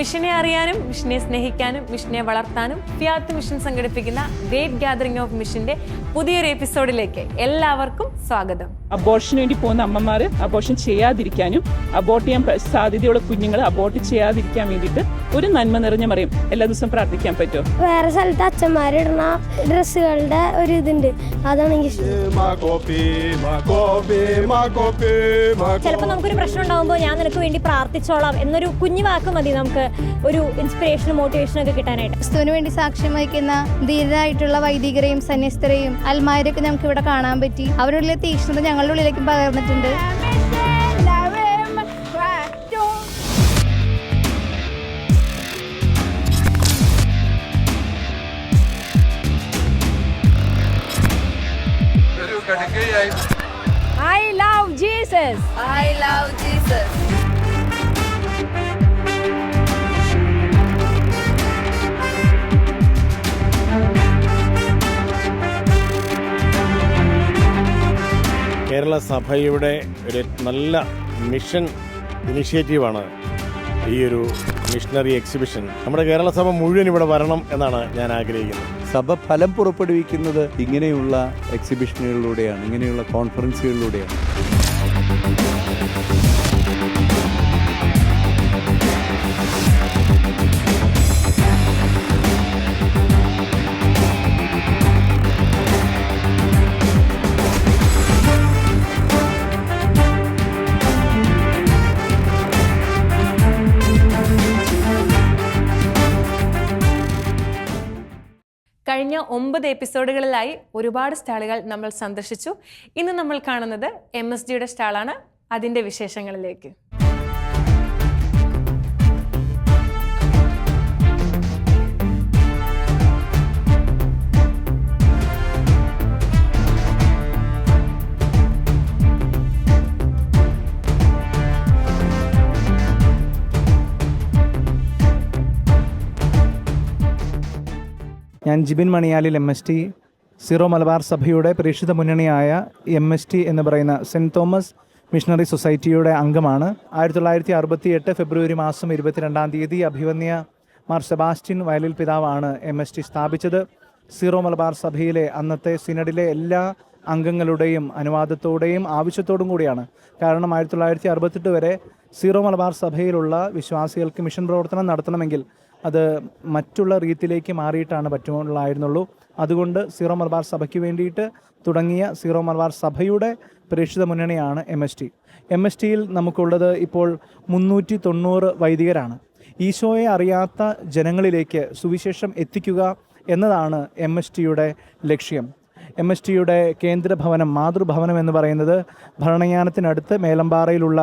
മിഷനെ അറിയാനും മിഷനെ സ്നേഹിക്കാനും മിഷനെ വളർത്താനും ഫിയാത്ത് മിഷൻ സംഘടിപ്പിക്കുന്ന ഗ്രേറ്റ് ഗാദറിംഗ് ഓഫ് മിഷന്റെ പുതിയൊരു എപ്പിസോഡിലേക്ക് എല്ലാവർക്കും സ്വാഗതം. അബോർഷന് വേണ്ടി പോകുന്ന അമ്മമാർ അബോർഷൻ ചെയ്യാതിരിക്കാനും അബോർട്ട് ചെയ്യാൻ സാധ്യതയുള്ള കുഞ്ഞുങ്ങൾ അബോർട്ട് ചെയ്യാതിരിക്കാൻ വേണ്ടിയിട്ട് ഒരു നന്മ നിറഞ്ഞ മറിയം എല്ലാ ദിവസവും പ്രാർത്ഥിക്കാൻ പറ്റുമോ? വേറെ സ്ഥലത്ത് അച്ഛന്മാരിടുന്ന ഡ്രസ്സുകളുടെ ഒരു ഇതുണ്ട്, അതാണ് എനിക്ക് ചിലപ്പോൾ നമുക്കൊരു പ്രശ്നം ഉണ്ടാകുമ്പോൾ ഞാൻ നിനക്ക് വേണ്ടി പ്രാർത്ഥിച്ചോളാം എന്നൊരു കുഞ്ഞു വാക്ക് മതി നമുക്ക് ഒരു ഇൻസ്പിറേഷനും മോട്ടിവേഷനും ഒക്കെ കിട്ടാനായിട്ട്. ക്രിസ്തുവിന് വേണ്ടി സാക്ഷ്യം വഹിക്കുന്ന ധീരരായിട്ടുള്ള വൈദികരെയും സന്യസ്തരെയും അൽമാരെയൊക്കെ നമുക്ക് ഇവിടെ കാണാൻ പറ്റി. അവരുടെ തീക്ഷ്ണത ഞങ്ങളുടെ ഉള്ളിലേക്ക് പകർന്നിട്ടുണ്ട്. I love Jesus. I love Jesus. Kerala സഭയുടെ ഒരു നല്ല മിഷൻ ഇനിഷ്യേറ്റീവാണ് ഈ ഒരു മിഷണറി എക്സിബിഷൻ. നമ്മുടെ കേരള സഭ മുഴുവൻ ഇവിടെ വരണം എന്നാണ് ഞാൻ ആഗ്രഹിക്കുന്നത്. സഭ ഫലം പുറപ്പെടുവിക്കുന്നത് ഇങ്ങനെയുള്ള എക്സിബിഷനുകളിലൂടെയാണ്, ഇങ്ങനെയുള്ള കോൺഫറൻസുകളിലൂടെയാണ്. കഴിഞ്ഞ 9 എപ്പിസോഡുകളിലായി ഒരുപാട് സ്റ്റാളുകൾ നമ്മൾ സന്ദർശിച്ചു. ഇന്ന് നമ്മൾ കാണുന്നത് MSDയുടെ സ്റ്റാളാണ്. അതിൻ്റെ വിശേഷങ്ങളിലേക്ക്. ഞാൻ ജിബിൻ മണിയാലിൽ MST സീറോ മലബാർ സഭയുടെ പരിശുദ്ധ മുന്നണിയായ MST എന്ന് പറയുന്ന സെൻറ്റ് തോമസ് മിഷണറി സൊസൈറ്റിയുടെ അംഗമാണ്. 1968 ഫെബ്രുവരി മാസം 22-ാം തീയതി അഭിവന്യ മാർ സെബാസ്റ്റ്യൻ വയലിൽ പിതാവാണ് MST സ്ഥാപിച്ചത്. സീറോ മലബാർ സഭയിലെ അന്നത്തെ സിനഡിലെ എല്ലാ അംഗങ്ങളുടെയും അനുവാദത്തോടെയും ആവശ്യത്തോടും കൂടിയാണ്. കാരണം 1968 വരെ സീറോ മലബാർ സഭയിലുള്ള വിശ്വാസികൾക്ക് മിഷൻ പ്രവർത്തനം നടത്തണമെങ്കിൽ അത് മറ്റുള്ള റീത്തിലേക്ക് മാറിയിട്ടാണ് പറ്റുള്ളായിരുന്നുള്ളൂ. അതുകൊണ്ട് സീറോ മലബാർ സഭയ്ക്ക് വേണ്ടിയിട്ട് തുടങ്ങിയ സീറോ മലബാർ സഭയുടെ പരിശുദ്ധ മുന്നണിയാണ് MSTയിൽ നമുക്കുള്ളത് ഇപ്പോൾ 390 വൈദികരാണ്. ഈശോയെ അറിയാത്ത ജനങ്ങളിലേക്ക് സുവിശേഷം എത്തിക്കുക എന്നതാണ് MSTയുടെ ലക്ഷ്യം. MSTയുടെ കേന്ദ്രഭവനം, മാതൃഭവനം എന്ന് പറയുന്നത് ഭരണങ്ങാനത്തിനടുത്ത് മേലമ്പാറയിലുള്ള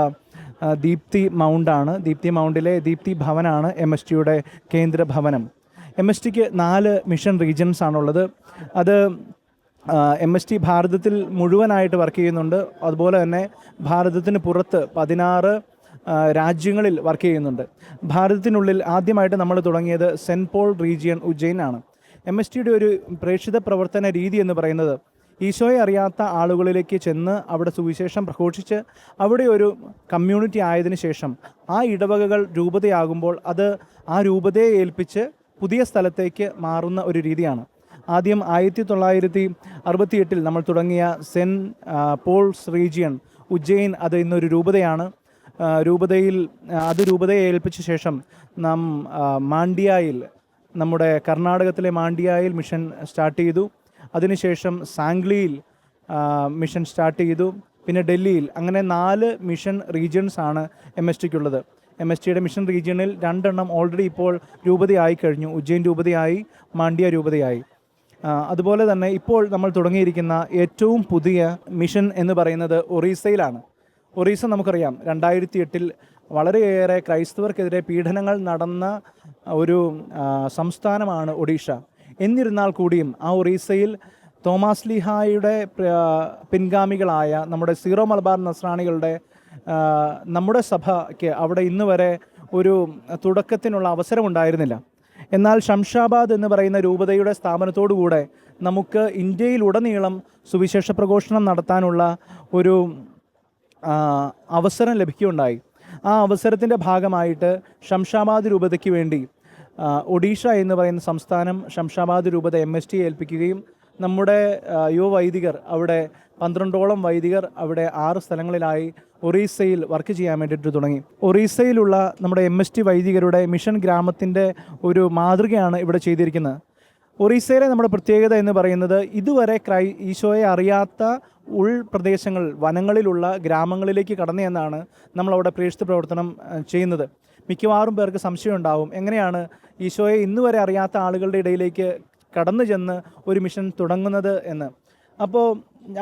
ദീപ്തി മൗണ്ടാണ്. ദീപ്തി മൗണ്ടിലെ ദീപ്തി ഭവനാണ് MSTയുടെ കേന്ദ്ര ഭവനം. MSTക്ക് 4 മിഷൻ റീജിയൻസ് ആണുള്ളത്. അത് MST ഭാരതത്തിൽ മുഴുവനായിട്ട് വർക്ക് ചെയ്യുന്നുണ്ട്. അതുപോലെ തന്നെ ഭാരതത്തിന് പുറത്ത് 16 രാജ്യങ്ങളിൽ വർക്ക് ചെയ്യുന്നുണ്ട്. ഭാരതത്തിനുള്ളിൽ ആദ്യമായിട്ട് നമ്മൾ തുടങ്ങിയത് സെൻറ്റ് പോൾ റീജിയൻ ഉജ്ജയിൻ ആണ്. MSTയുടെ ഒരു പ്രേക്ഷിത പ്രവർത്തന രീതി എന്ന് പറയുന്നത് ഈശോയെ അറിയാത്ത ആളുകളിലേക്ക് ചെന്ന് അവിടെ സുവിശേഷം പ്രഘോഷിച്ച് അവിടെ ഒരു കമ്മ്യൂണിറ്റി ആയതിനു ശേഷം ആ ഇടവകകൾ രൂപതയാകുമ്പോൾ അത് ആ രൂപതയെ ഏൽപ്പിച്ച് പുതിയ സ്ഥലത്തേക്ക് മാറുന്ന ഒരു രീതിയാണ്. ആദ്യം 1968 നമ്മൾ തുടങ്ങിയ സെൻറ്റ് പോൾസ് റീജിയൻ ഉജ്ജയിൻ അത് ഇന്നൊരു രൂപതയാണ്. രൂപതയെ ഏൽപ്പിച്ച ശേഷം നാം മാണ്ഡ്യയിൽ, നമ്മുടെ കർണാടകത്തിലെ മാണ്ഡ്യയിൽ മിഷൻ സ്റ്റാർട്ട് ചെയ്തു. അതിനുശേഷം സാംഗ്ലിയിൽ മിഷൻ സ്റ്റാർട്ട് ചെയ്തു. പിന്നെ ഡൽഹിയിൽ. അങ്ങനെ 4 മിഷൻ റീജിയൻസ് ആണ് MSTക്കുള്ളത്. MSTയുടെ മിഷൻ റീജിയണിൽ 2 എണ്ണം ഓൾറെഡി ഇപ്പോൾ രൂപതയായി കഴിഞ്ഞു. ഉജ്ജയിൻ രൂപതയായി, മാണ്ഡ്യ രൂപതയായി. അതുപോലെ തന്നെ ഇപ്പോൾ നമ്മൾ തുടങ്ങിയിരിക്കുന്ന ഏറ്റവും പുതിയ മിഷൻ എന്ന് പറയുന്നത് ഒറീസയിലാണ്. ഒറീസ നമുക്കറിയാം 2008 വളരെയേറെ ക്രൈസ്തവർക്കെതിരെ പീഡനങ്ങൾ നടന്ന ഒരു സംസ്ഥാനമാണ് ഒഡീഷ. എന്നിരുന്നാൽ കൂടിയും ആ ഒറീസയിൽ തോമാസ് ലീഹായുടെ പിൻഗാമികളായ നമ്മുടെ സീറോ മലബാർ നസ്രാണികളുടെ നമ്മുടെ സഭയ്ക്ക് അവിടെ ഇന്ന് വരെ ഒരു തുടക്കത്തിനുള്ള അവസരമുണ്ടായിരുന്നില്ല. എന്നാൽ ഷംഷാബാദ് എന്ന് പറയുന്ന രൂപതയുടെ സ്ഥാപനത്തോടുകൂടെ നമുക്ക് ഇന്ത്യയിലുടനീളം സുവിശേഷ പ്രഘോഷണം നടത്താനുള്ള ഒരു അവസരം ലഭിക്കുകയുണ്ടായി. ആ അവസരത്തിൻ്റെ ഭാഗമായിട്ട് ശംഷാബാദ് രൂപതയ്ക്ക് വേണ്ടി ഒഡീഷ എന്ന് പറയുന്ന സംസ്ഥാനം ശംഷാബാദ് രൂപത MST ഏൽപ്പിക്കുകയും നമ്മുടെ യുവ വൈദികർ അവിടെ 12ഓളം വൈദികർ അവിടെ 6 സ്ഥലങ്ങളിലായി ഒറീസയിൽ വർക്ക് ചെയ്യാൻ വേണ്ടിയിട്ട് തുടങ്ങി. ഒറീസയിലുള്ള നമ്മുടെ MST വൈദികരുടെ മിഷൻ ഗ്രാമത്തിൻ്റെ ഒരു മാതൃകയാണ് ഇവിടെ ചെയ്തിരിക്കുന്നത്. ഒറീസയിലെ നമ്മുടെ പ്രത്യേകത എന്ന് പറയുന്നത് ഇതുവരെ ഈശോയെ അറിയാത്ത ഉൾപ്രദേശങ്ങൾ വനങ്ങളിലുള്ള ഗ്രാമങ്ങളിലേക്ക് കടന്നു എന്നാണ് നമ്മളവിടെ പ്രേക്ഷിത പ്രവർത്തനം ചെയ്യുന്നത്. മിക്കവാറും പേർക്ക് സംശയം ഉണ്ടാവും, എങ്ങനെയാണ് ഈശോയെ ഇന്നുവരെ അറിയാത്ത ആളുകളുടെ ഇടയിലേക്ക് കടന്നു ചെന്ന് ഒരു മിഷൻ തുടങ്ങുന്നത് എന്ന്. അപ്പോൾ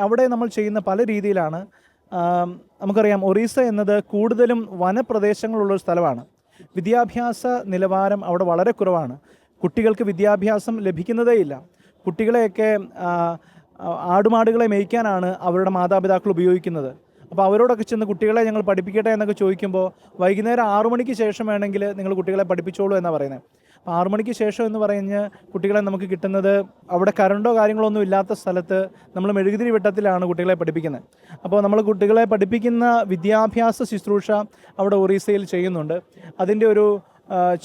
അവിടെ നമ്മൾ ചെയ്യുന്ന പല രീതിയിലാണ്. നമുക്കറിയാം ഒറീസ എന്നത് കൂടുതലും വനപ്രദേശങ്ങളുള്ളൊരു സ്ഥലമാണ്. വിദ്യാഭ്യാസ നിലവാരം അവിടെ വളരെ കുറവാണ്. കുട്ടികൾക്ക് വിദ്യാഭ്യാസം ലഭിക്കുന്നതേയില്ല. കുട്ടികളെയൊക്കെ ആടുമാടുകളെ മേയ്ക്കാനാണ് അവരുടെ മാതാപിതാക്കൾ ഉപയോഗിക്കുന്നത്. അപ്പോൾ അവരോടൊക്കെ ചെന്ന് കുട്ടികളെ ഞങ്ങൾ പഠിപ്പിക്കട്ടെ എന്നൊക്കെ ചോദിക്കുമ്പോൾ വൈകുന്നേരം 6 മണിക്ക് ശേഷം വേണമെങ്കിൽ നിങ്ങൾ കുട്ടികളെ പഠിപ്പിച്ചോളൂ എന്നാണ് പറയുന്നത്. അപ്പോൾ 6 മണിക്ക് ശേഷം എന്ന് പറഞ്ഞ് കുട്ടികളെ നമുക്ക് കിട്ടുന്നത് അവിടെ കറണ്ടോ കാര്യങ്ങളോ ഒന്നും ഇല്ലാത്ത സ്ഥലത്ത് നമ്മൾ മെഴുകുതിരി വെട്ടത്തിലാണ് കുട്ടികളെ പഠിപ്പിക്കുന്നത്. അപ്പോൾ നമ്മൾ കുട്ടികളെ പഠിപ്പിക്കുന്ന വിദ്യാഭ്യാസ ശുശ്രൂഷ അവിടെ ഒറീസയിൽ ചെയ്യുന്നുണ്ട്. അതിൻ്റെ ഒരു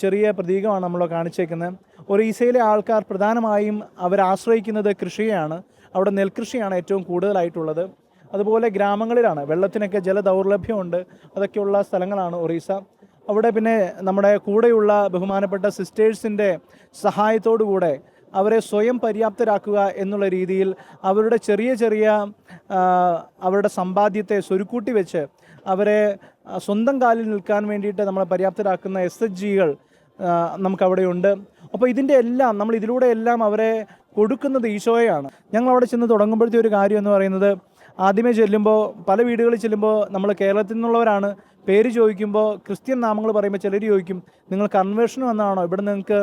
ചെറിയ പ്രതീകമാണ് നമ്മൾ കാണിച്ചേക്കുന്നത്. ഒറീസയിലെ ആൾക്കാർ പ്രധാനമായും അവരാശ്രയിക്കുന്നത് കൃഷിയെയാണ്. അവിടെ നെൽകൃഷിയാണ് ഏറ്റവും കൂടുതലായിട്ടുള്ളത്. അതുപോലെ ഗ്രാമങ്ങളിലാണ് വെള്ളത്തിനൊക്കെ ജലദൗർലഭ്യമുണ്ട്. അതൊക്കെയുള്ള സ്ഥലങ്ങളാണ് ഒറീസ. അവിടെ പിന്നെ നമ്മുടെ കൂടെയുള്ള ബഹുമാനപ്പെട്ട സിസ്റ്റേഴ്സിൻ്റെ സഹായത്തോടുകൂടെ അവരെ സ്വയം പര്യാപ്തരാക്കുക എന്നുള്ള രീതിയിൽ അവരുടെ ചെറിയ ചെറിയ അവരുടെ സമ്പാദ്യത്തെ സ്വരുക്കൂട്ടി വെച്ച് അവരെ സ്വന്തം കാലിൽ നിൽക്കാൻ വേണ്ടിയിട്ട് നമ്മളെ പര്യാപ്തരാക്കുന്ന SHGകൾ നമുക്കവിടെയുണ്ട്. അപ്പോൾ ഇതിലൂടെ എല്ലാം അവരെ കൊടുക്കുന്നത് ഈശോയാണ്. ഞങ്ങൾ അവിടെ ചെന്ന് തുടങ്ങുമ്പോഴത്തെ ഒരു കാര്യം എന്ന് പറയുന്നത്, ആദ്യമേ ചെല്ലുമ്പോൾ പല വീടുകളിൽ ചെല്ലുമ്പോൾ നമ്മൾ കേരളത്തിൽ നിന്നുള്ളവരാണ്. പേര് ചോദിക്കുമ്പോൾ ക്രിസ്ത്യൻ നാമങ്ങൾ പറയുമ്പോൾ ചിലർ ചോദിക്കും, നിങ്ങൾ കൺവേർഷൻ വന്നതാണോ, ഇവിടെ നിങ്ങൾക്ക്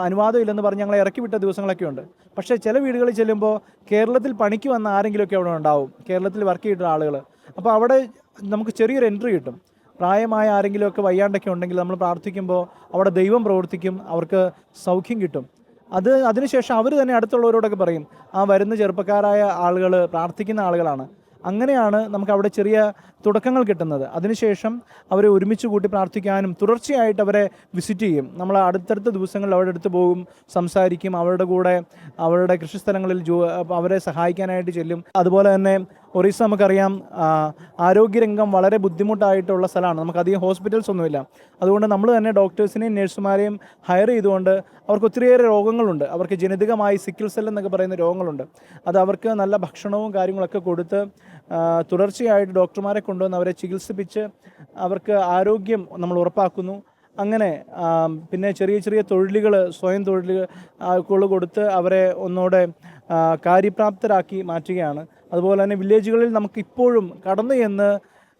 അനുവാദം ഇല്ലെന്ന് പറഞ്ഞ് ഞങ്ങളെ ഇറക്കി വിട്ട ദിവസങ്ങളൊക്കെ ഉണ്ട്. പക്ഷേ ചില വീടുകളിൽ ചെല്ലുമ്പോൾ കേരളത്തിൽ പണിക്ക് വന്ന ആരെങ്കിലുമൊക്കെ അവിടെ ഉണ്ടാവും, കേരളത്തിൽ വർക്ക് ചെയ്തിട്ടുള്ള ആളുകൾ. അപ്പോൾ അവിടെ നമുക്ക് ചെറിയൊരു എൻട്രി കിട്ടും. പ്രായമായ ആരെങ്കിലുമൊക്കെ വയ്യാണ്ടൊക്കെ ഉണ്ടെങ്കിൽ നമ്മൾ പ്രാർത്ഥിക്കുമ്പോൾ അവിടെ ദൈവം പ്രവർത്തിക്കും, അവർക്ക് സൗഖ്യം കിട്ടും. അതിനുശേഷം അവർ തന്നെ അടുത്തുള്ളവരോടൊക്കെ പറയും, ആ വരുന്ന ചെറുപ്പക്കാരായ ആളുകൾ പ്രാർത്ഥിക്കുന്ന ആളുകളാണ്. അങ്ങനെയാണ് നമുക്ക് അവിടെ ചെറിയ തുടക്കങ്ങൾ കിട്ടുന്നത്. അതിനുശേഷം അവരെ ഒരുമിച്ച് കൂട്ടി പ്രാർത്ഥിക്കാനും തുടർച്ചയായിട്ട് അവരെ വിസിറ്റ് ചെയ്യും. നമ്മൾ അടുത്തടുത്ത ദിവസങ്ങളിൽ അവരുടെ അടുത്ത് പോകും, സംസാരിക്കും, അവരുടെ കൂടെ അവരുടെ കൃഷിസ്ഥലങ്ങളിൽ അവരെ സഹായിക്കാനായിട്ട് ചെല്ലും. അതുപോലെ തന്നെ ഒറീസ നമുക്കറിയാം ആരോഗ്യരംഗം വളരെ ബുദ്ധിമുട്ടായിട്ടുള്ള സ്ഥലമാണ്. നമുക്കധികം ഹോസ്പിറ്റൽസ് ഒന്നുമില്ല. അതുകൊണ്ട് നമ്മൾ തന്നെ ഡോക്ടേഴ്സിനെയും നഴ്സുമാരെയും ഹയർ ചെയ്തുകൊണ്ട് അവർക്ക് ഒത്തിരിയേറെ രോഗങ്ങളുണ്ട്. അവർക്ക് ജനിതകമായി സിക്കിൾ സെൽ എന്നൊക്കെ പറയുന്ന രോഗങ്ങളുണ്ട്. അത് അവർക്ക് നല്ല ഭക്ഷണവും കാര്യങ്ങളൊക്കെ കൊടുത്ത് തുടർച്ചയായിട്ട് ഡോക്ടർമാരെ കൊണ്ടുവന്ന് അവരെ ചികിത്സിപ്പിച്ച് അവർക്ക് ആരോഗ്യം നമ്മൾ ഉറപ്പാക്കുന്നു. അങ്ങനെ പിന്നെ ചെറിയ ചെറിയ തൊഴിലുകൾ, സ്വയം തൊഴിലുകൾ കൊടുത്ത് അവരെ ഒന്നുകൂടെ കാര്യപ്രാപ്തരാക്കി മാറ്റുകയാണ്. അതുപോലെ തന്നെ വില്ലേജുകളിൽ നമുക്കിപ്പോഴും കടന്നു ചെന്ന്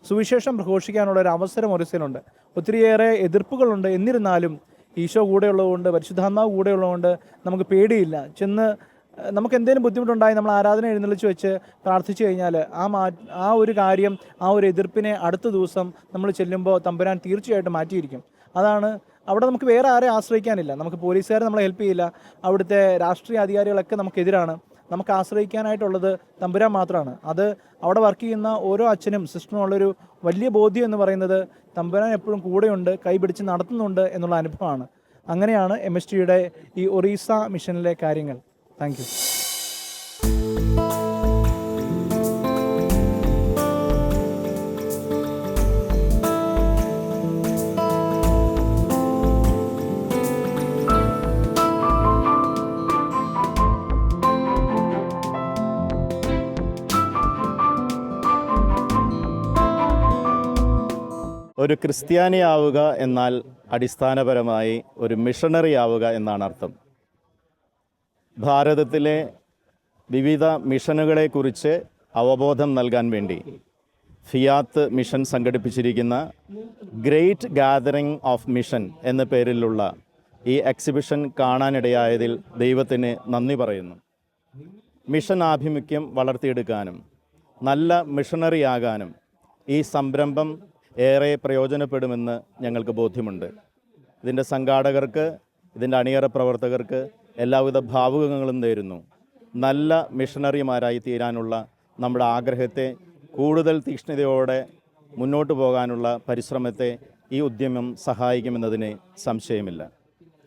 സുവിശേഷം പ്രഘോഷിക്കാനുള്ള ഒരു അവസരം ഒറീസയിലുണ്ട്. ഒത്തിരിയേറെ എതിർപ്പുകളുണ്ട്. എന്നിരുന്നാലും ഈശോ കൂടെയുള്ളതുകൊണ്ട്, പരിശുദ്ധാത്മാവ് കൂടെയുള്ളതുകൊണ്ട് നമുക്ക് പേടിയില്ല. ചെന്ന് നമുക്ക് എന്തെങ്കിലും ബുദ്ധിമുട്ടുണ്ടായി നമ്മൾ ആരാധന എഴുന്നള്ളിച്ച് വെച്ച് പ്രാർത്ഥിച്ചു കഴിഞ്ഞാൽ ആ ഒരു കാര്യം, ആ ഒരു എതിർപ്പിനെ അടുത്ത ദിവസം നമ്മൾ ചെല്ലുമ്പോൾ തമ്പുരാൻ തീർച്ചയായിട്ടും മാറ്റിയിരിക്കും. അതാണ് അവിടെ നമുക്ക് വേറെ ആരെയും ആശ്രയിക്കാനില്ല. നമുക്ക് പോലീസുകാരെ നമ്മളെ ഹെൽപ്പ് ചെയ്യില്ല. അവിടുത്തെ രാഷ്ട്രീയ അധികാരികളൊക്കെ നമുക്കെതിരാണ്. നമുക്ക് ആശ്രയിക്കാനായിട്ടുള്ളത് തമ്പുരാൻ മാത്രമാണ്. അത് അവിടെ വർക്ക് ചെയ്യുന്ന ഓരോ അച്ഛനും സിസ്റ്ററിനും ഉള്ളൊരു വലിയ ബോധ്യം എന്ന് പറയുന്നത് തമ്പുരാൻ എപ്പോഴും കൂടെയുണ്ട്, കൈപിടിച്ച് നടത്തുന്നുണ്ട് എന്നുള്ള അനുഭവമാണ്. അങ്ങനെയാണ് MSTയുടെ ഈ ഒറീസ മിഷനിലെ കാര്യങ്ങൾ. Thank you. ഒരു ക്രിസ്ത്യാനിയാവുക എന്നാൽ അടിസ്ഥാനപരമായി ഒരു മിഷണറി ആവുക എന്നാണ് അർത്ഥം. ഭാരതത്തിലെ വിവിധ മിഷനുകളെക്കുറിച്ച് അവബോധം നൽകാൻ വേണ്ടി ഫിയാത്ത് മിഷൻ സംഘടിപ്പിച്ചിരിക്കുന്ന ഗ്രേറ്റ് ഗാദറിംഗ് ഓഫ് മിഷൻ എന്ന പേരിലുള്ള ഈ എക്സിബിഷൻ കാണാനിടയായതിൽ ദൈവത്തിന് നന്ദി പറയുന്നു. മിഷൻ ആഭിമുഖ്യം വളർത്തിയെടുക്കാനും നല്ല മിഷണറി ആകാനും ഈ സംരംഭം ഏറെ പ്രയോജനപ്പെടുമെന്ന് ഞങ്ങൾക്ക് ബോധ്യമുണ്ട്. ഇതിൻ്റെ സംഘാടകർക്ക്, ഇതിൻ്റെ അണിയറ പ്രവർത്തകർക്ക് എല്ലാവിധ ഭാവുകങ്ങളും നേരുന്നു. നല്ല മിഷണറിമാരായി തീരാനുള്ള നമ്മുടെ ആഗ്രഹത്തെ കൂടുതൽ തീക്ഷ്ണതയോടെ മുന്നോട്ട് പോകാനുള്ള പരിശ്രമത്തെ ഈ ഉദ്യമം സഹായിക്കുമെന്നതിന് സംശയമില്ല.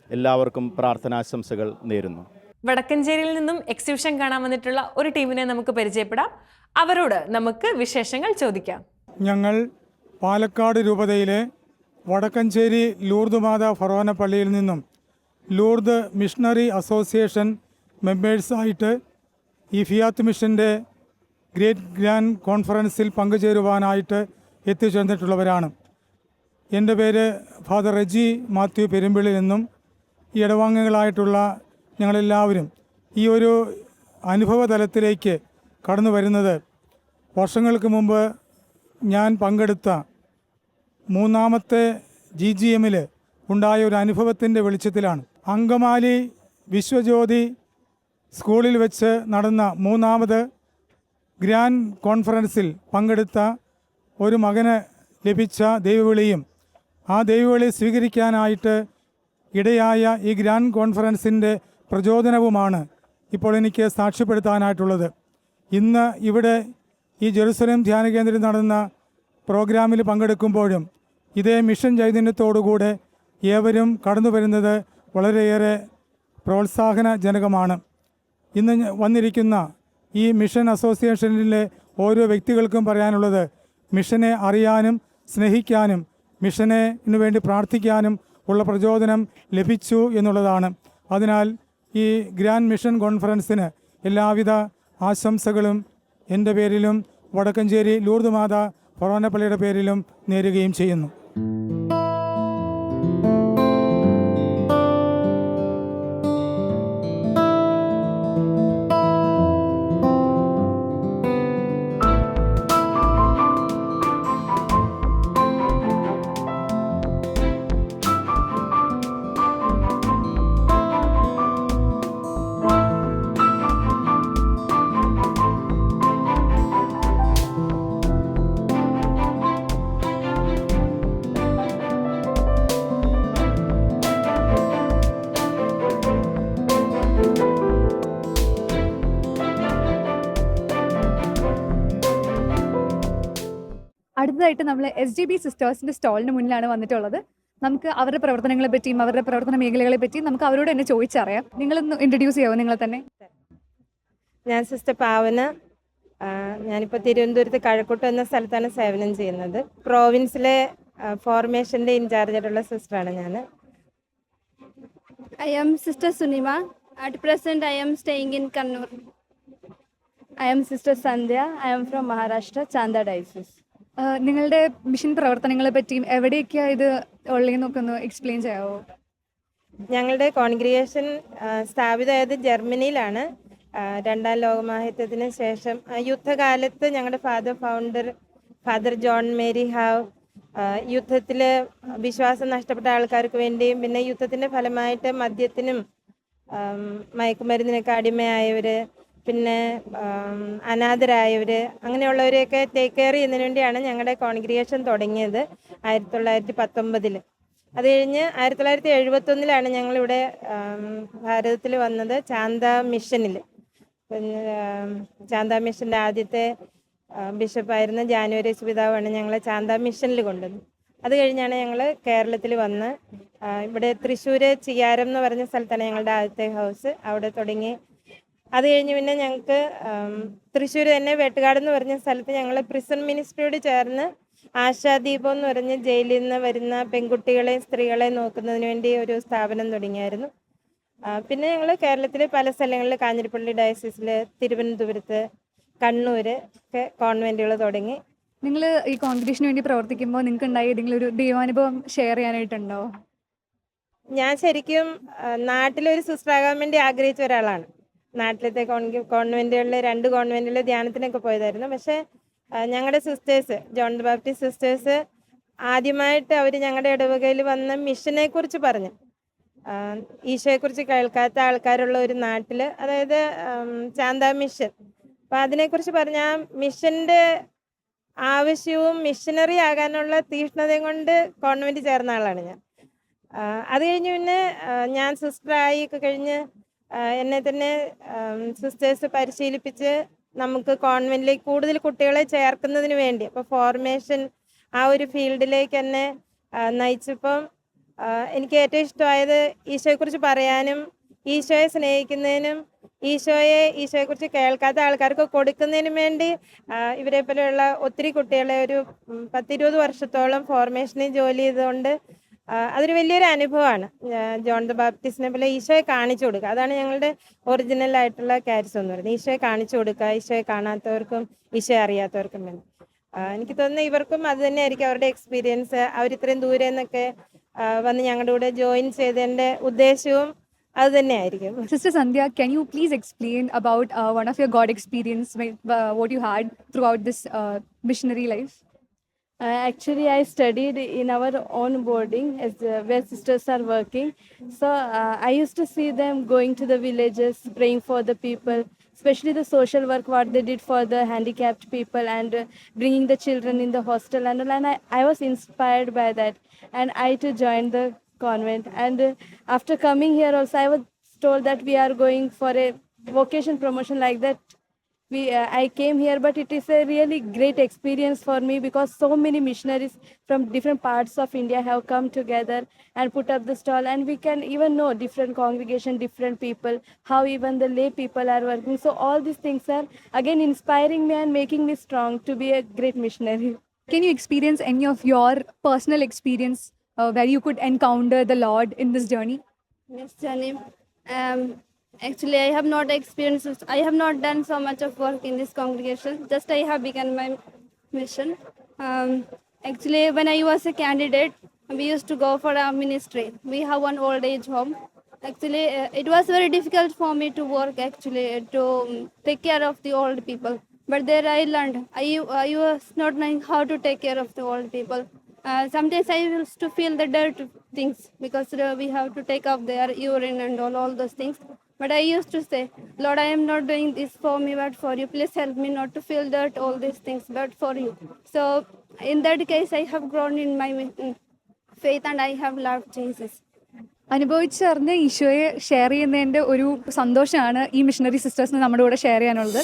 എല്ലാവർക്കും പ്രാർത്ഥനാശംസകൾ നേരുന്നു. വടക്കഞ്ചേരിയിൽ നിന്നും എക്സിബിഷൻ കാണാൻ വന്നിട്ടുള്ള ഒരു ടീമിനെ നമുക്ക് പരിചയപ്പെടാം. അവരോട് നമുക്ക് വിശേഷങ്ങൾ ചോദിക്കാം. ഞങ്ങൾ പാലക്കാട് രൂപതയിലെ വടക്കഞ്ചേരി ലൂർദ് മാതാ ഫൊറോന പള്ളിയിൽ നിന്നും ലൂർദ് മിഷണറി അസോസിയേഷൻ മെമ്പേഴ്സായിട്ട് ഈ ഫിയാത്ത് മിഷൻ്റെ ഗ്രേറ്റ് ഗ്രാൻഡ് കോൺഫറൻസിൽ പങ്കുചേരുവാനായിട്ട് എത്തിച്ചേർന്നിട്ടുള്ളവരാണ്. എൻ്റെ പേര് ഫാദർ റെജി മാത്യു പെരുമ്പിളിൽ നിന്നും ഈ ഇടവാംഗങ്ങളായിട്ടുള്ള ഞങ്ങളെല്ലാവരും ഈ ഒരു അനുഭവ തലത്തിലേക്ക് കടന്നു വരുന്നത് വർഷങ്ങൾക്ക് മുമ്പ് ഞാൻ പങ്കെടുത്ത മൂന്നാമത്തെ GGM ഉണ്ടായ ഒരു അനുഭവത്തിൻ്റെ വെളിച്ചത്തിലാണ്. അങ്കമാലി വിശ്വജ്യോതി സ്കൂളിൽ വെച്ച് നടന്ന മൂന്നാമത് ഗ്രാൻഡ് കോൺഫറൻസിൽ പങ്കെടുത്ത ഒരു മകന് ലഭിച്ച ദൈവവിളിയും ആ ദൈവവിളി സ്വീകരിക്കാനായിട്ട് ഇടയായ ഈ ഗ്രാൻഡ് കോൺഫറൻസിൻ്റെ പ്രചോദനവുമാണ് ഇപ്പോൾ എനിക്ക് സാക്ഷ്യപ്പെടുത്താനായിട്ടുള്ളത്. ഇന്ന് ഇവിടെ ഈ ജെറുസലേം ധ്യാന കേന്ദ്രത്തിൽ നടന്ന പ്രോഗ്രാമിൽ പങ്കെടുക്കുമ്പോഴും ഇതേ മിഷൻ ചൈതന്യത്തോടുകൂടെ ഏവരും കടന്നു വരുന്നത് വളരെയേറെ പ്രോത്സാഹനജനകമാണ്. ഇന്ന് വന്നിരിക്കുന്ന ഈ മിഷൻ അസോസിയേഷനിലെ ഓരോ വ്യക്തികൾക്കും പറയാനുള്ളത് മിഷനെ അറിയാനും സ്നേഹിക്കാനും മിഷന് വേണ്ടി പ്രാർത്ഥിക്കാനും ഉള്ള പ്രചോദനം ലഭിച്ചു എന്നുള്ളതാണ്. അതിനാൽ ഈ ഗ്രാൻഡ് മിഷൻ കോൺഫറൻസിന് എല്ലാവിധ ആശംസകളും എൻ്റെ പേരിലും വടക്കഞ്ചേരി ലൂർദ് മാതാ ഫൊറോന പള്ളിയുടെ പേരിലും നേരുകയും ചെയ്യുന്നു. അടുത്തതായിട്ട് നമ്മൾ SGB സിസ്റ്റേഴ്സിൻ്റെ സ്റ്റാളിന് മുന്നിലാണ് വന്നിട്ടുള്ളത്. നമുക്ക് അവരുടെ പ്രവർത്തനങ്ങളെ പറ്റിയും അവരുടെ പ്രവർത്തന മേഖലകളെ പറ്റിയും നമുക്ക് അവരോട് തന്നെ ചോദിച്ചറിയാം. നിങ്ങളൊന്ന് ഇൻട്രൊഡ്യൂസ് ചെയ്യാമോ നിങ്ങളെ തന്നെ? ഞാൻ സിസ്റ്റർ പാവന. ഞാനിപ്പോൾ തിരുവനന്തപുരത്ത് കഴക്കൂട്ടം എന്ന സ്ഥലത്താണ് സേവനം ചെയ്യുന്നത്. പ്രോവിൻസിലെ ഫോർമേഷൻ്റെ ഇൻചാർജായിട്ടുള്ള സിസ്റ്ററാണ് ഞാൻ. I am Sister Sunima. At present, I am staying in Kannur. I am Sister Sandhya. I am from Maharashtra, Chanda Diocese. നിങ്ങളുടെ മിഷൻ പ്രവർത്തനങ്ങളെ പറ്റിയും എവിടെയൊക്കെയാണ് ഇത് ഉള്ളതെന്നൊക്കെ ഒന്ന് എക്സ്പ്ലെയിൻ ചെയ്യാമോ? ഞങ്ങളുടെ കോൺഗ്രിഗേഷൻ സ്ഥാപിതമായത് ജർമ്മനിയിലാണ്. രണ്ടാം ലോകമഹായുദ്ധത്തിന് ശേഷം യുദ്ധകാലത്ത് ഞങ്ങളുടെ ഫാദർ ജോൺ മേരി ഹാവ് യുദ്ധത്തിൽ വിശ്വാസം നഷ്ടപ്പെട്ട ആൾക്കാർക്ക് വേണ്ടിയും പിന്നെ യുദ്ധത്തിൻ്റെ ഫലമായിട്ട് മദ്യത്തിനും മയക്കുമരുന്നിനൊക്കെ അടിമയായവർ, പിന്നെ അനാഥരായവർ, അങ്ങനെയുള്ളവരെയൊക്കെ ടേക്ക് കെയർ ചെയ്യുന്നതിന് വേണ്ടിയാണ് ഞങ്ങളുടെ കോൺഗ്രിഗേഷൻ തുടങ്ങിയത് 1919. അത് കഴിഞ്ഞ് 1971 ഞങ്ങളിവിടെ ഭാരതത്തിൽ വന്നത് ചാന്ത മിഷനിൽ. ചാന്ത മിഷൻ്റെ ആദ്യത്തെ ബിഷപ്പായിരുന്ന ജാനുവരീസ് പിതാവാണ് ഞങ്ങളെ ചാന്ത മിഷനിൽ കൊണ്ടുവന്നത്. അത് കഴിഞ്ഞാണ് ഞങ്ങൾ കേരളത്തിൽ വന്ന് ഇവിടെ തൃശ്ശൂർ ചിയാരം എന്ന് പറഞ്ഞ സ്ഥലത്താണ് ഞങ്ങളുടെ ആദ്യത്തെ ഹൗസ്. അവിടെ തുടങ്ങി. അത് കഴിഞ്ഞ് പിന്നെ ഞങ്ങൾക്ക് തൃശ്ശൂർ തന്നെ വെട്ടുകാട് എന്ന് പറഞ്ഞ സ്ഥലത്ത് ഞങ്ങൾ പ്രിസൺ മിനിസ്ട്രിയോട് ചേർന്ന് ആശാദീപം എന്ന് പറഞ്ഞ് ജയിലിൽ നിന്ന് വരുന്ന പെൺകുട്ടികളെയും സ്ത്രീകളെയും നോക്കുന്നതിന് വേണ്ടി ഒരു സ്ഥാപനം തുടങ്ങിയായിരുന്നു. പിന്നെ ഞങ്ങൾ കേരളത്തിലെ പല സ്ഥലങ്ങളിൽ കാഞ്ഞിരപ്പള്ളി ഡയസിസിൽ, തിരുവനന്തപുരത്ത്, കണ്ണൂർ ഒക്കെ കോൺവെൻറ്റുകൾ തുടങ്ങി. നിങ്ങൾ ഈ കോൺഗ്രിഗേഷന് വേണ്ടി പ്രവർത്തിക്കുമ്പോൾ നിങ്ങൾക്ക് ഉണ്ടായ ഏതെങ്കിലും ഒരു ദൈവാനുഭവം ഷെയർ ചെയ്യാനായിട്ടുണ്ടോ? ഞാൻ ശരിക്കും നാട്ടിലൊരു സിസ്റ്ററാകാൻ വേണ്ടി ആഗ്രഹിച്ച ഒരാളാണ്. നാട്ടിലത്തെ കോൺവെൻറ്റുകളിൽ 2 കോൺവെൻറ്റുകളിൽ ധ്യാനത്തിനൊക്കെ പോയതായിരുന്നു. പക്ഷേ ഞങ്ങളുടെ sisters, John the Baptist sisters, ആദ്യമായിട്ട് അവർ ഞങ്ങളുടെ ഇടവകയിൽ വന്ന് മിഷനെ കുറിച്ച് പറഞ്ഞു. ഈശോയെക്കുറിച്ച് കേൾക്കാത്ത ആൾക്കാരുള്ള ഒരു നാട്ടിൽ, അതായത് ചാന്ത മിഷൻ. അപ്പം അതിനെക്കുറിച്ച് പറഞ്ഞാൽ മിഷൻ്റെ ആവശ്യവും മിഷനറി ആകാനുള്ള തീക്ഷ്ണതയും കൊണ്ട് കോൺവെൻറ്റ് ചേർന്ന ആളാണ് ഞാൻ. അത് കഴിഞ്ഞ് പിന്നെ ഞാൻ സിസ്റ്ററായി ഒക്കെ കഴിഞ്ഞ് എന്നെ തന്നെ സിസ്റ്റേഴ്സ് പരിശീലിപ്പിച്ച് നമുക്ക് കോൺവെൻറ്റിലേക്ക് കൂടുതൽ കുട്ടികളെ ചേർക്കുന്നതിന് വേണ്ടി, അപ്പോൾ ഫോർമേഷൻ ആ ഒരു ഫീൽഡിലേക്ക് എന്നെ നയിച്ചപ്പം എനിക്ക് ഏറ്റവും ഇഷ്ടമായത് ഈശോയെക്കുറിച്ച് പറയാനും ഈശോയെ സ്നേഹിക്കുന്നതിനും ഈശോയെക്കുറിച്ച് കേൾക്കാത്ത ആൾക്കാർക്ക് കൊടുക്കുന്നതിനും വേണ്ടി ഇവരെ പോലെയുള്ള ഒത്തിരി കുട്ടികളെ ഒരു 10-20 വർഷത്തോളം ഫോർമേഷനിൽ ജോലി ചെയ്തുകൊണ്ട് അതൊരു വലിയൊരു അനുഭവമാണ്. ജോൺ ദ ബാപ്റ്റിസ്റ്റിനെ പോലെ ഈശോയെ കാണിച്ചു കൊടുക്കുക, അതാണ് ഞങ്ങളുടെ ഒറിജിനൽ ആയിട്ടുള്ള കാരിസം എന്ന് പറയുന്നത്. ഈശോയെ കാണിച്ചു കൊടുക്കുക, ഈശോയെ കാണാത്തവർക്കും ഈശോയെ അറിയാത്തവർക്കും വേണ്ടി. എനിക്ക് തോന്നുന്നു ഇവർക്കും അത് തന്നെയായിരിക്കും അവരുടെ എക്സ്പീരിയൻസ്. അവരിത്രയും ദൂരെ നിന്നൊക്കെ വന്ന് ഞങ്ങളുടെ കൂടെ ജോയിൻ ചെയ്തതിൻ്റെ ഉദ്ദേശവും അത് തന്നെയായിരിക്കും. Sister Sandhya, can you please explain about one of your God experience, what you had throughout this missionary life? Actually, I studied in our own boarding where sisters are working. So I used to see them going to the villages, praying for the people, especially the social work what they did for the handicapped people, and bringing the children in the hostel and all. And I was inspired by that, and I too joined the convent. And after coming here also, I was told that we are going for a vocation promotion like that. I came here, but it is a really great experience for me because so many missionaries from different parts of India have come together and put up the stall, and we can even know different congregation, different people, how even the lay people are working. So all these things are again inspiring me and making me strong to be a great missionary. Can you experience any of your personal experience where you could encounter the Lord in this journey? Yes, Jani. Actually, I have not experienced, I have not done so much of work in this congregation. Just I have begun my mission. Actually, when I was a candidate, we used to go for our ministry. We have one old age home. Actually, it was very difficult for me to work, actually, to take care of the old people. But there I learned. I was not knowing how to take care of the old people. Sometimes I used to feel the dirt things because we have to take up their urine and all those things. But I used to say, Lord, I am not doing this for me, but for you. Please help me not to feel dirt, all these things, but for you. So in that case, I have grown in my faith and I have loved Jesus. അനുഭവിച്ചറിഞ്ഞ് ഈശോയെ share ചെയ്യുന്നതിൻ്റെ ഒരു സന്തോഷമാണ് ഈ missionary സിസ്റ്റേഴ്സിന് നമ്മുടെ കൂടെ share ചെയ്യാനുള്ളത്.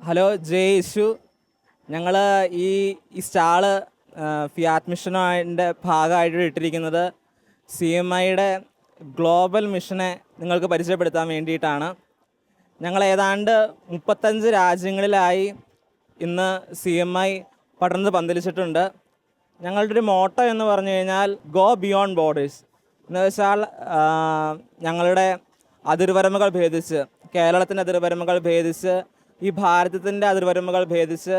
Hello J യേശു. ഞങ്ങൾ ഈ സ്റ്റാള് ഫിയാറ്റ് മിഷൻ്റെ ഭാഗമായിട്ട് ഇട്ടിരിക്കുന്നത് CMIയുടെ ഗ്ലോബൽ മിഷനെ നിങ്ങൾക്ക് പരിചയപ്പെടുത്താൻ വേണ്ടിയിട്ടാണ്. ഞങ്ങൾ ഏതാണ്ട് 35 രാജ്യങ്ങളിലായി ഇന്ന് CMI പടർന്ന് പന്തലിച്ചിട്ടുണ്ട്. ഞങ്ങളുടെ ഒരു മോട്ടോ എന്ന് പറഞ്ഞു കഴിഞ്ഞാൽ ഗോ ബിയോണ്ട് ബോർഡേഴ്സ് എന്ന് വെച്ചാൽ ഞങ്ങളുടെ അതിർവരമ്പുകൾ ഭേദിച്ച്, കേരളത്തിൻ്റെ അതിർവരമ്പുകൾ ഭേദിച്ച്, ഈ ഭാരതത്തിൻ്റെ അതിർവരമ്പുകൾ ഭേദിച്ച്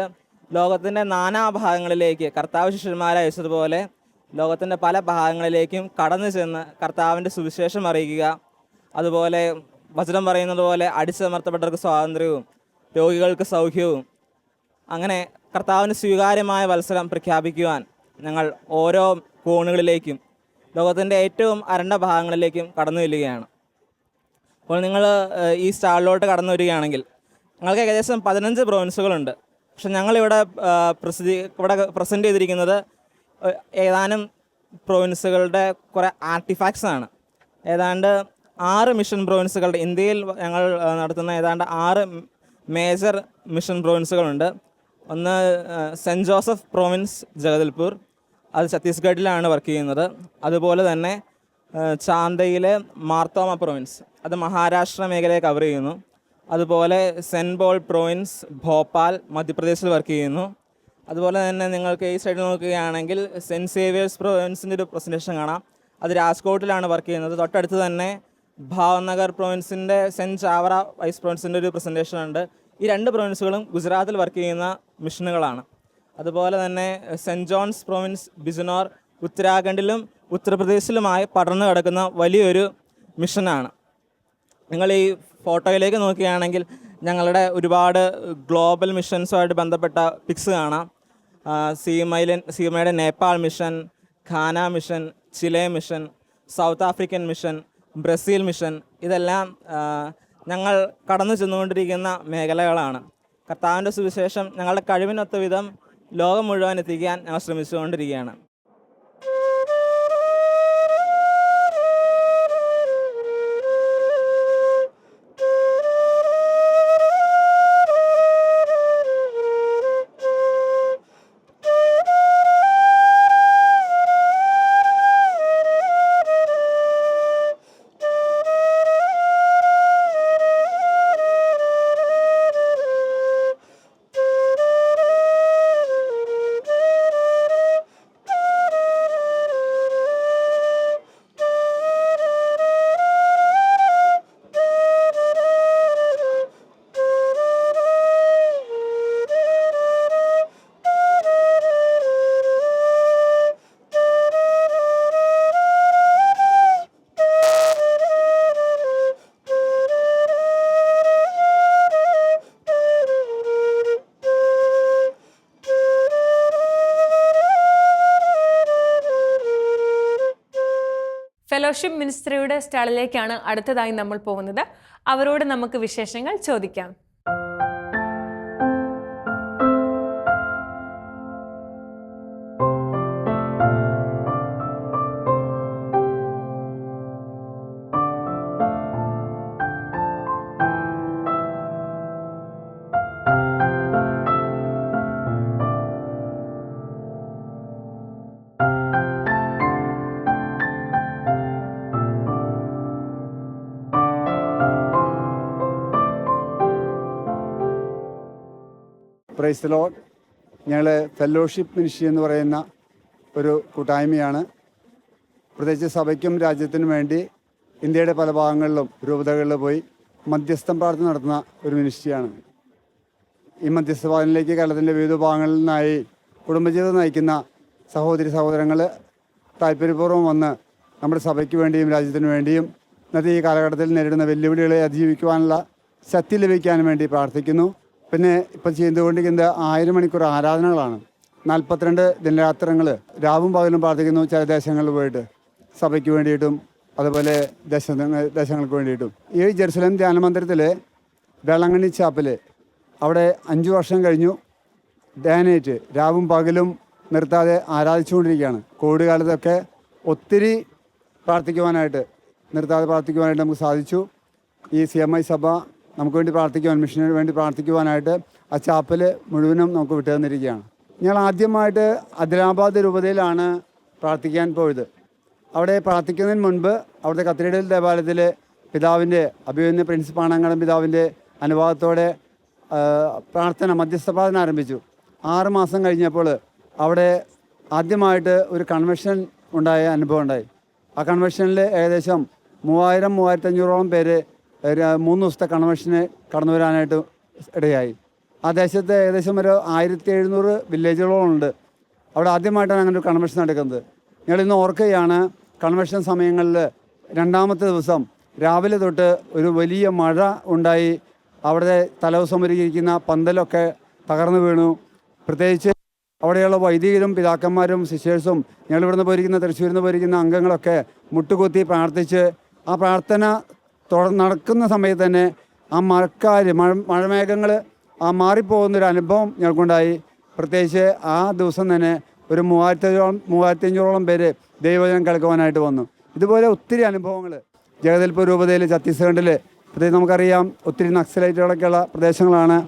ലോകത്തിൻ്റെ നാനാഭാഗങ്ങളിലേക്ക് കർത്താവ് ശിഷ്യന്മാരെ അയച്ചതുപോലെ ലോകത്തിൻ്റെ പല ഭാഗങ്ങളിലേക്കും കടന്നു ചെന്ന് കർത്താവിൻ്റെ സുവിശേഷം അറിയിക്കുക. അതുപോലെ വചനം പറയുന്നത് പോലെ അടിച്ചമർത്തപ്പെട്ടവർക്ക് സ്വാതന്ത്ര്യവും രോഗികൾക്ക് സൗഖ്യവും, അങ്ങനെ കർത്താവിന് സ്വീകാര്യമായ മത്സരം പ്രഖ്യാപിക്കുവാൻ ഞങ്ങൾ ഓരോ കോണുകളിലേക്കും ലോകത്തിൻ്റെ ഏറ്റവും അരണ്ട ഭാഗങ്ങളിലേക്കും കടന്നു ചെല്ലുകയാണ്. അപ്പോൾ നിങ്ങൾ ഈ സ്റ്റാളിലോട്ട് കടന്നു വരികയാണെങ്കിൽ ഞങ്ങൾക്ക് ഏകദേശം 15 പ്രൊവിൻസുകളുണ്ട്. പക്ഷെ ഞങ്ങളിവിടെ പ്രസൻറ്റ് ചെയ്തിരിക്കുന്നത് ഏതാനും പ്രൊവിൻസുകളുടെ കുറേ ആർട്ടിഫാക്ട്സ് ആണ്. ഏതാണ്ട് 6 മിഷൻ പ്രൊവിൻസുകളുടെ ഇന്ത്യയിൽ ഞങ്ങൾ നടത്തുന്ന ഏതാണ്ട് 6 മേജർ മിഷൻ പ്രൊവിൻസുകളുണ്ട്. ഒന്ന് സെൻറ്റ് ജോസഫ് പ്രൊവിൻസ് ജഗദൽപൂർ, അത് ഛത്തീസ്ഗഡിലാണ് വർക്ക് ചെയ്യുന്നത്. അതുപോലെ തന്നെ ചാന്തയിലെ മാർത്തോമ പ്രൊവിൻസ്, അത് മഹാരാഷ്ട്ര മേഖലയെ കവർ ചെയ്യുന്നു. അതുപോലെ സെൻറ്റ് പോൾ പ്രൊവിൻസ് ഭോപ്പാൽ മധ്യപ്രദേശിൽ വർക്ക് ചെയ്യുന്നു. അതുപോലെ തന്നെ നിങ്ങൾക്ക് ഈ സൈഡിൽ നോക്കുകയാണെങ്കിൽ സെൻറ്റ് സേവിയേഴ്സ് പ്രൊവിൻസിൻ്റെ ഒരു പ്രസൻറ്റേഷൻ കാണാം, അത് രാജ്കോട്ടിലാണ് വർക്ക് ചെയ്യുന്നത്. തൊട്ടടുത്ത് തന്നെ ഭാവ്നഗർ പ്രൊവിൻസിൻ്റെ സെൻറ്റ് ചാവറ വൈസ് പ്രൊവിൻസിൻ്റെ ഒരു പ്രസൻറ്റേഷൻ ഉണ്ട്. ഈ 2 പ്രൊവിൻസുകളും ഗുജറാത്തിൽ വർക്ക് ചെയ്യുന്ന മിഷനുകളാണ്. അതുപോലെ തന്നെ സെൻറ്റ് ജോൺസ് പ്രൊവിൻസ് ബിജ്നോർ ഉത്തരാഖണ്ഡിലും ഉത്തർപ്രദേശിലുമായി പടർന്നു കിടക്കുന്ന വലിയൊരു മിഷനാണ്. നിങ്ങൾ ഈ ഫോട്ടോയിലേക്ക് നോക്കുകയാണെങ്കിൽ ഞങ്ങളുടെ ഒരുപാട് ഗ്ലോബൽ മിഷൻസുമായിട്ട് ബന്ധപ്പെട്ട പിക്സ് കാണാം. CMIയുടെ Nepal mission, Ghana mission, Chile mission, South African mission, Brazil mission, ഇതെല്ലാം ഞങ്ങൾ കടന്നു ചെന്നുകൊണ്ടിരിക്കുന്ന മേഖലകളാണ്. കർത്താവിൻ്റെ സുവിശേഷം ഞങ്ങളുടെ കഴിവിനൊത്ത വിധം ലോകം മുഴുവൻ എത്തിക്കാൻ ഞങ്ങൾ ശ്രമിച്ചുകൊണ്ടിരിക്കുകയാണ്. ഫെലോഷിപ്പ് മിനിസ്ട്രിയുടെ സ്റ്റാളിലേക്കാണ് അടുത്തതായി നമ്മൾ പോകുന്നത്. അവരോട് നമുക്ക് വിശേഷങ്ങൾ ചോദിക്കാം. Praise the Lord. ഞങ്ങൾ ഫെലോഷിപ്പ് മിനിസ്ട്രി എന്ന് പറയുന്ന ഒരു കൂട്ടായ്മയാണ്. പ്രത്യേകിച്ച് സഭയ്ക്കും രാജ്യത്തിനും വേണ്ടി ഇന്ത്യയുടെ പല ഭാഗങ്ങളിലും രൂപതകളിൽ പോയി മധ്യസ്ഥം പ്രാർത്ഥന നടത്തുന്ന ഒരു മിനിസ്ട്രിയാണ്. ഈ മധ്യസ്ഥ പ്രാർത്ഥനയിലേക്ക് കേരളത്തിൻ്റെ വിവിധ ഭാഗങ്ങളിൽ നിന്നായി കുടുംബജീവിതം നയിക്കുന്ന സഹോദരി സഹോദരങ്ങൾ താല്പര്യപൂർവ്വം വന്ന് നമ്മുടെ സഭയ്ക്ക് വേണ്ടിയും രാജ്യത്തിനു വേണ്ടിയും ഇന്നത്തെ ഈ കാലഘട്ടത്തിൽ നേരിടുന്ന വെല്ലുവിളികളെ അതിജീവിക്കുവാനുള്ള ശക്തി ലഭിക്കാനും വേണ്ടി പ്രാർത്ഥിക്കുന്നു. പിന്നെ ഇപ്പോൾ ചെയ്തുകൊണ്ടിരിക്കുന്നത് 1000 മണിക്കൂർ ആരാധനകളാണ്. 42 ദിനരാത്രങ്ങൾ രാവും പകലും പ്രാർത്ഥിക്കുന്നു. ചില ദേശങ്ങളിൽ പോയിട്ട് സഭയ്ക്ക് വേണ്ടിയിട്ടും അതുപോലെ ദേശങ്ങൾക്ക് വേണ്ടിയിട്ടും. ഈ ജെറുസലേം ധ്യാന മന്ദിരത്തിൽ വെള്ളങ്ങണി ചാപ്പൽ അവിടെ 5 വർഷം കഴിഞ്ഞു ഡാനേറ്റ് രാവും പകലും നിർത്താതെ ആരാധിച്ചുകൊണ്ടിരിക്കുകയാണ്. കോവിഡ് കാലത്തൊക്കെ ഒത്തിരി നിർത്താതെ പ്രാർത്ഥിക്കുവാനായിട്ട് നമുക്ക് സാധിച്ചു. ഈ CMI സഭ നമുക്ക് വേണ്ടി പ്രാർത്ഥിക്കുവാൻ, മിഷനു വേണ്ടി പ്രാർത്ഥിക്കുവാനായിട്ട് ആ ചാപ്പൽ മുഴുവനും നമുക്ക് വിട്ടു തന്നിരിക്കുകയാണ്. ഞങ്ങൾ ആദ്യമായിട്ട് അദിലാബാദ് രൂപതയിലാണ് പ്രാർത്ഥിക്കാൻ പോയത്. അവിടെ പ്രാർത്ഥിക്കുന്നതിന് മുൻപ് അവിടുത്തെ കത്തീഡ്രൽ ദേവാലയത്തിൽ പിതാവിൻ്റെ അഭിമന്യ പ്രിൻസ് പാണാങ്കടം പിതാവിൻ്റെ അനുഭവത്തോടെ പ്രാർത്ഥന മധ്യസ്ഥ പ്രാർത്ഥന ആരംഭിച്ചു. 6 മാസം കഴിഞ്ഞപ്പോൾ അവിടെ ആദ്യമായിട്ട് ഒരു കൺവെൻഷൻ ഉണ്ടായ അനുഭവം ഉണ്ടായി. ആ കൺവെൻഷനിൽ ഏകദേശം 3000-3500ഓളം പേര് 3 ദിവസത്തെ കൺവെൻഷന് കടന്നു വരാനായിട്ട് ഇടയായി. ആ ദേശത്ത് ഏകദേശം ഒരു 1700 വില്ലേജുകളോളം ഉണ്ട്. അവിടെ ആദ്യമായിട്ടാണ് അങ്ങനെ ഒരു കൺവെൻഷൻ നടക്കുന്നത്. ഞങ്ങളിന്ന് ഓർക്കുകയാണ്, കൺവെൻഷൻ സമയങ്ങളിൽ 2ാമത്തെ ദിവസം രാവിലെ തൊട്ട് ഒരു വലിയ മഴ ഉണ്ടായി. അവിടെ തലേദിവസം ഒരുക്കിയിരിക്കുന്ന പന്തലൊക്കെ തകർന്നു വീണു. പ്രത്യേകിച്ച് അവിടെയുള്ള വൈദികരും പിതാക്കന്മാരും സിസ്റ്റേഴ്സും ഞങ്ങളിവിടുന്ന് പോയിരിക്കുന്ന തൃശ്ശൂരിൽ നിന്ന് പോയിരിക്കുന്ന അംഗങ്ങളൊക്കെ മുട്ടുകുത്തി പ്രാർത്ഥിച്ച് ആ പ്രാർത്ഥന നടക്കുന്ന സമയത്ത് തന്നെ ആ മഴമേഘങ്ങൾ മാറിപ്പോകുന്നൊരു അനുഭവം ഞങ്ങൾക്കുണ്ടായി. പ്രത്യേകിച്ച് ആ ദിവസം തന്നെ ഒരു 3500ഓളം പേര് ദൈവവചനം കേൾക്കുവാനായിട്ട് വന്നു. ഇതുപോലെ ഒത്തിരി അനുഭവങ്ങൾ ജഗദൽപൂർ രൂപതയിൽ, ഛത്തീസ്ഗഡിൽ, പ്രത്യേകിച്ച് നമുക്കറിയാം ഒത്തിരി നക്സലൈറ്റുകളൊക്കെയുള്ള പ്രദേശങ്ങളാണ്.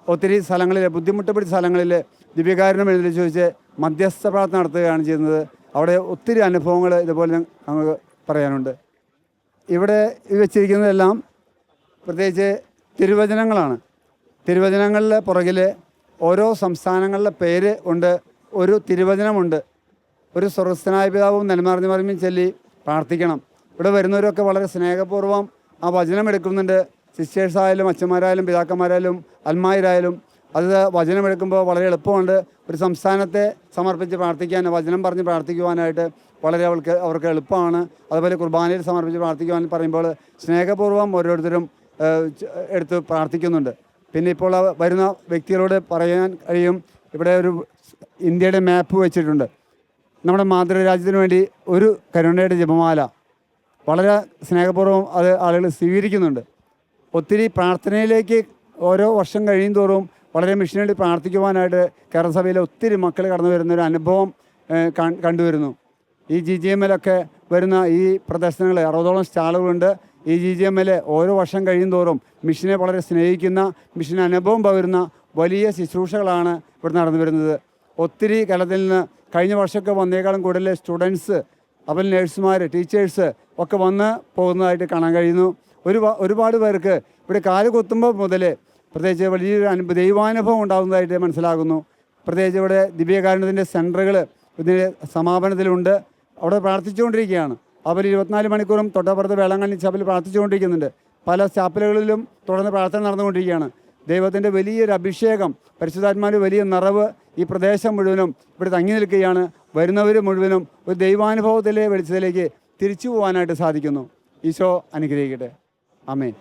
ഒത്തിരി സ്ഥലങ്ങളിൽ, ബുദ്ധിമുട്ട് പിടിച്ച സ്ഥലങ്ങളിൽ ദിവ്യകാരുണ്യം എഴുതി ചോദിച്ച് മധ്യസ്ഥ പ്രാർത്ഥന നടത്തുകയാണ് ചെയ്യുന്നത്. അവിടെ ഒത്തിരി അനുഭവങ്ങൾ ഇതുപോലെ നമുക്ക് പറയാനുണ്ട്. ഇവിടെ വെച്ചിരിക്കുന്നതെല്ലാം പ്രത്യേകിച്ച് തിരുവചനങ്ങളാണ്. തിരുവചനങ്ങളുടെ പുറകിൽ ഓരോ സംസ്ഥാനങ്ങളുടെ പേര് ഉണ്ട്, ഒരു തിരുവചനമുണ്ട്. ഒരു സ്വർഗസ്ഥനായ പിതാവും നന്മറിഞ്ഞ മറിയും ചൊല്ലി പ്രാർത്ഥിക്കണം. ഇവിടെ വരുന്നവരൊക്കെ വളരെ സ്നേഹപൂർവ്വം ആ വചനം എടുക്കുന്നുണ്ട്. സിസ്റ്റേഴ്സായാലും അച്ഛന്മാരായാലും പിതാക്കന്മാരായാലും അൽമായരായാലും അത് വചനം എടുക്കുമ്പോൾ വളരെ എളുപ്പമുണ്ട്. ഒരു സംസ്ഥാനത്തെ സമർപ്പിച്ച് പ്രാർത്ഥിക്കാൻ, വചനം പറഞ്ഞ് പ്രാർത്ഥിക്കുവാനായിട്ട് വളരെ അവർക്ക് എളുപ്പമാണ്. അതുപോലെ കുർബാനയിൽ സമർപ്പിച്ച് പ്രാർത്ഥിക്കുവാൻ പറയുമ്പോൾ സ്നേഹപൂർവ്വം ഓരോരുത്തരും എടുത്ത് പ്രാർത്ഥിക്കുന്നുണ്ട്. പിന്നെ ഇപ്പോൾ വരുന്ന വ്യക്തികളോട് പറയാൻ കഴിയും, ഇവിടെ ഒരു ഇന്ത്യയുടെ മാപ്പ് വെച്ചിട്ടുണ്ട്. നമ്മുടെ മാതൃരാജ്യത്തിന് വേണ്ടി ഒരു കരുണയുടെ ജപമാല വളരെ സ്നേഹപൂർവ്വം അത് ആളുകൾ സ്വീകരിക്കുന്നുണ്ട്. ഒത്തിരി പ്രാർത്ഥനയിലേക്ക് ഓരോ വർഷം കഴിയും തോറും വളരെ മിഷനറി പ്രാർത്ഥിക്കുവാനായിട്ട് കേരള സഭയിലെ ഒത്തിരി മക്കൾ കടന്നു വരുന്നൊരു അനുഭവം കണ്ടുവരുന്നു. ഈ GGM-ൽ വരുന്ന ഈ പ്രദർശനങ്ങൾ 60ഓളം സ്റ്റാളുകളുണ്ട്. ഈ GGM-ൽ ഓരോ വർഷം കഴിയും തോറും മിഷനെ വളരെ സ്നേഹിക്കുന്ന, മിഷൻ അനുഭവം പകരുന്ന വലിയ ശുശ്രൂഷകളാണ് ഇവിടെ നടന്നു വരുന്നത്. ഒത്തിരി കേരളത്തിൽ നിന്ന് കഴിഞ്ഞ വർഷമൊക്കെ വന്നേക്കാളും കൂടുതൽ സ്റ്റുഡൻസ്, അപ്പോൾ നേഴ്സുമാർ, ടീച്ചേഴ്സ് ഒക്കെ വന്ന് പോകുന്നതായിട്ട് കാണാൻ കഴിയുന്നു. ഒരുപാട് പേർക്ക് ഇവിടെ കാല് കുത്തുമ്പോൾ മുതൽ പ്രത്യേകിച്ച് വലിയൊരു ദൈവാനുഭവം ഉണ്ടാകുന്നതായിട്ട് മനസ്സിലാകുന്നു. പ്രത്യേകിച്ച് ഇവിടെ ദിവ്യകാരുണ്യത്തിൻ്റെ സെൻറ്ററുകൾ ഇതിൻ്റെ സമാപനത്തിലുണ്ട്. അവിടെ പ്രാർത്ഥിച്ചുകൊണ്ടിരിക്കുകയാണ്. അവർ 24 മണിക്കൂറും തൊട്ടപ്പുറത്ത് വേളാങ്കണ്ണി ചാപ്പലിൽ പ്രാർത്ഥിച്ചുകൊണ്ടിരിക്കുന്നുണ്ട്. പല ചാപ്പലുകളിലും തുടർന്ന് പ്രാർത്ഥന നടന്നുകൊണ്ടിരിക്കുകയാണ്. ദൈവത്തിൻ്റെ വലിയൊരു അഭിഷേകം, പരിശുദ്ധാത്മാവിൻ്റെ വലിയ നിറവ് ഈ പ്രദേശം മുഴുവനും ഇവിടെ തങ്ങി നിൽക്കുകയാണ്. വരുന്നവർ മുഴുവനും ഒരു ദൈവാനുഭവത്തിലെ വെളിച്ചത്തിലേക്ക് തിരിച്ചു പോകാനായിട്ട് സാധിക്കുന്നു. ഈശോ അനുഗ്രഹിക്കട്ടെ. ആമേൻ.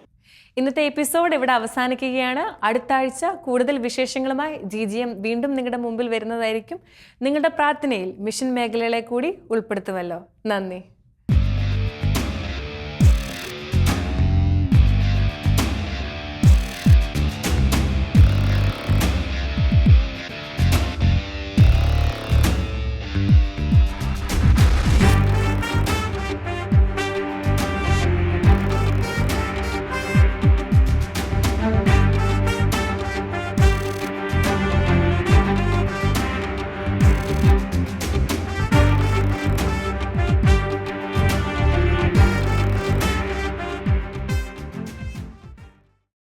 ഇന്നത്തെ എപ്പിസോഡ് ഇവിടെ അവസാനിക്കുകയാണ്. അടുത്ത ആഴ്ച കൂടുതൽ വിശേഷങ്ങളുമായി GGM വീണ്ടും നിങ്ങളുടെ മുമ്പിൽ വരുന്നതായിരിക്കും. നിങ്ങളുടെ പ്രാർത്ഥനയിൽ മിഷൻ മേഖലകളെ കൂടി ഉൾപ്പെടുത്തുമല്ലോ. നന്ദി.